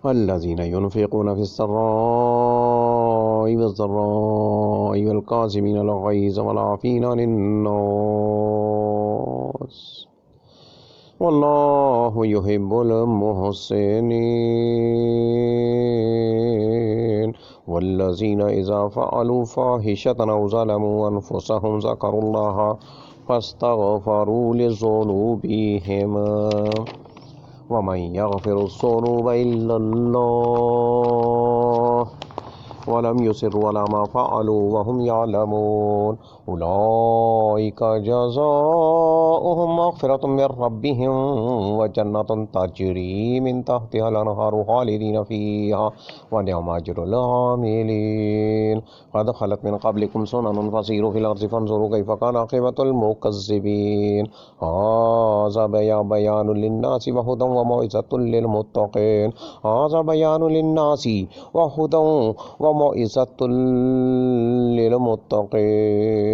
الذين ينفقون في السراء والضراء والكاظمين الغيظ والعافين عن الناس والله يحب المحسنين. والذين إذا فعلوا فاحشة أو ظلموا أنفسهم ذكروا الله فاستغفروا لذنوبهم ومن يغفر الذنوب إلا الله ولم يصروا على ما فعلوا وهم يعلمون أولئك جزاؤهم مغفرة من ربهم وجنة تجري من تحتها الأنهار خالدين فيها ونعم أجر العاملين. قد خلت من قبلكم سنن فسيروا في الأرض فانظروا كيف كان عاقبة المكذبين. هذا بيان للناس وهدى وموعظة للمتقين. هذا بيان للناس وهدى وموعظة للمتقين.